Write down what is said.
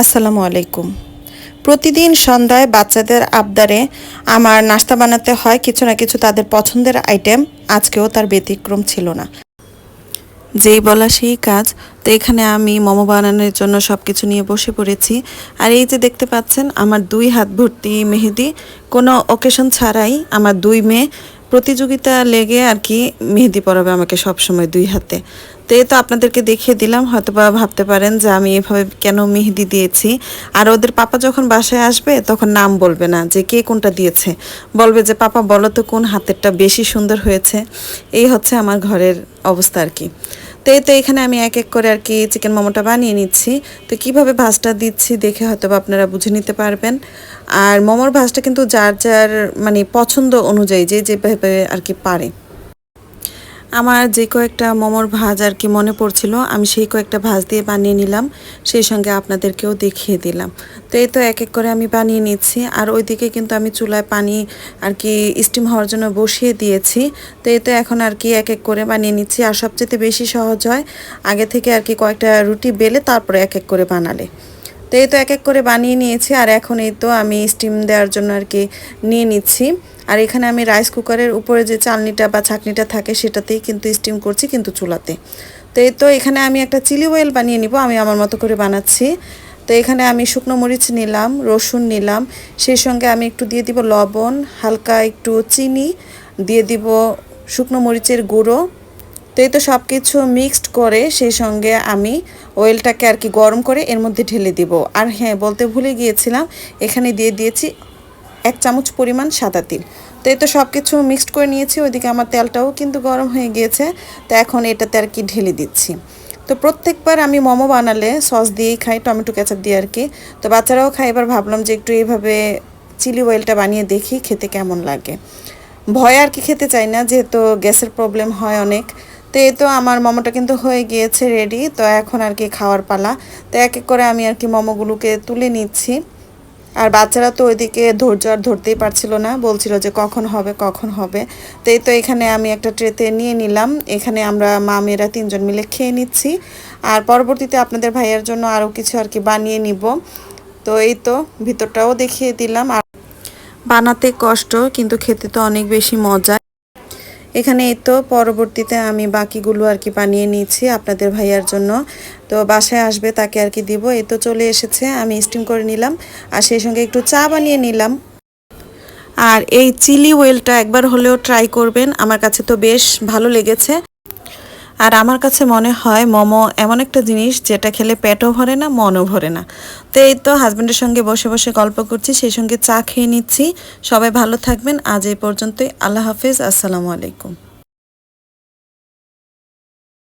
আসসালামু আলাইকুম। প্রতিদিন সন্ধ্যায় বাচ্চাদের আবদারে আমার নাস্তা বানাতে হয় কিছু না কিছু তাদের পছন্দের আইটেম। আজকেও তার ব্যতিক্রম ছিল না। যেই বলা সেই কাজ। তো এখানে আমি মোমো বানানোর জন্য সব কিছু নিয়ে বসে পড়েছি। আর এই যে দেখতে পাচ্ছেন আমার 2 হাত ভর্তি মেহেদি, কোনো অকেশন ছাড়াই আমার 2 মেয়ে প্রতিযোগিতা লেগে আর কি মেহেদি পরাবে আমাকে সবসময় 2 হাতে। তো এই তো আপনাদেরকে দেখিয়ে দিলাম, হয়তো বা ভাবতে পারেন যে আমি এভাবে কেন মেহেদি দিয়েছি। আর ওদের পাপা যখন বাসায় আসবে তখন নাম বলবে না যে কে কোনটা দিয়েছে, বলবে যে পাপা বলো তো কোন হাতেরটা বেশি সুন্দর হয়েছে। এই হচ্ছে আমার ঘরের অবস্থা আর কি। তো এই তো এখানে আমি এক এক করে আর কি চিকেন মোমোটা বানিয়ে নিচ্ছি। তো কিভাবে ভাজটা দিচ্ছি দেখে হয়তো বা আপনারা বুঝে নিতে পারবেন। আর মোমোর ভাজটা কিন্তু যার যার মানে পছন্দ অনুযায়ী যে যেভাবে আর কি পারে। আমার যে কয়েকটা মোমোর ভাজ আর কি মনে পড়ছিল, আমি সেই কয়েকটা ভাজ দিয়ে বানিয়ে নিলাম, সেই সঙ্গে আপনাদেরকেও দেখিয়ে দিলাম। তো এই তো এক এক করে আমি বানিয়ে নিচ্ছি। আর ওইদিকে কিন্তু আমি চুলায় পানি আর কি স্টিম হওয়ার জন্য বসিয়ে দিয়েছি। তো এই তো এখন আর কি এক এক করে বানিয়ে নিচ্ছি। আর সবচেয়ে বেশি সহজ হয় আগে থেকে আর কি কয়েকটা রুটি বেলে তারপরে এক এক করে বানালে। তো এই তো এক এক করে বানিয়ে নিয়েছি। আর এখন এই তো আমি স্টিম দেওয়ার জন্য আর কি নিয়ে নিচ্ছি। আর এখানে আমি রাইস কুকারের উপরে যে চালনিটা বা ছাঁকনিটা থাকে সেটাতেই কিন্তু স্টিম করছি, কিন্তু চুলাতে। তো এই তো এখানে আমি একটা চিলি ওয়েল বানিয়ে নিব, আমি আমার মতো করে বানাচ্ছি। তো এখানে আমি শুকনো মরিচ নিলাম, রসুন নিলাম, সেই সঙ্গে আমি একটু দিয়ে দিব লবণ, হালকা একটু চিনি, দিয়ে দিব শুকনো মরিচের গুঁড়ো। তো এই তো সব কিছু মিক্সড করে সেই সঙ্গে আমি অয়েলটাকে আর কি গরম করে এর মধ্যে ঢেলে দিব। আর হ্যাঁ, বলতে ভুলে গিয়েছিলাম, এখানে দিয়ে দিয়েছি 1 চামচ পরিমাণ সাদা তিল। তো এই তো সব কিছু মিক্সড করে নিয়েছি। ওইদিকে আমার তেলটাও কিন্তু গরম হয়ে গিয়েছে। তো এখন এটাতে আর কি ঢেলে দিচ্ছি। তো প্রত্যেকবার আমি মোমো বানালে সস দিয়েই খাই, টমেটো কেচাপ দিয়ে আর কি। তো বাচ্চারাও খাই, এবার ভাবলাম যে একটু এইভাবে চিলি অয়েলটা বানিয়ে দেখি খেতে কেমন লাগে। ভয় আর কি খেতে চাই না, যেহেতু গ্যাসের প্রবলেম হয় অনেক। তো এই তো আমার মোমোটা কিন্তু হয়ে গিয়েছে রেডি। তো এখন আর কি খাওয়ার পালা। তো এক এক করে আমি আর কি মোমোগুলোকে তুলে নিচ্ছি। আর বাচ্চারা তো ওইদিকে ধৈর্য আর ধরতেই পারছিল না, বলছিল যে কখন হবে কখন হবে। তো এই তো এখানে আমি একটা ট্রেতে নিয়ে নিলাম। এখানে আমরা মা মেয়েরা 3জন মিলে খেয়ে নিচ্ছি। আর পরবর্তীতে আপনাদের ভাইয়ের জন্য আরও কিছু আর কি বানিয়ে নিব। তো এই তো ভিতরটাও দেখিয়ে দিলাম। আর বানাতে কষ্ট, কিন্তু খেতে তো অনেক বেশি মজা। এখানে এই তো পরবর্তীতে আমি বাকিগুলো আর কি বানিয়ে নিয়েছি আপনাদের ভাইয়ার জন্য। তো বাসায় আসবে তাকে আর কি দিব। এই তো চলে এসেছে, আমি স্টিম করে নিলাম আর সেই সঙ্গে একটু চা বানিয়ে নিলাম। আর এই চিলি ওয়েলটা একবার হলেও ট্রাই করবেন, আমার কাছে তো বেশ ভালো লেগেছে। আর আমার কাছে মনে হয় মোমো এমন একটা জিনিস যেটা খেলে পেটও ভরে না, মনও ভরে না। তো এই তো হাজব্যান্ডের সঙ্গে বসে বসে গল্প করছি, সেই সঙ্গে চা খেয়ে নিচ্ছি। সবাই ভালো থাকবেন। আজ এই পর্যন্তই। আল্লাহ হাফেজ। আসসালামু আলাইকুম।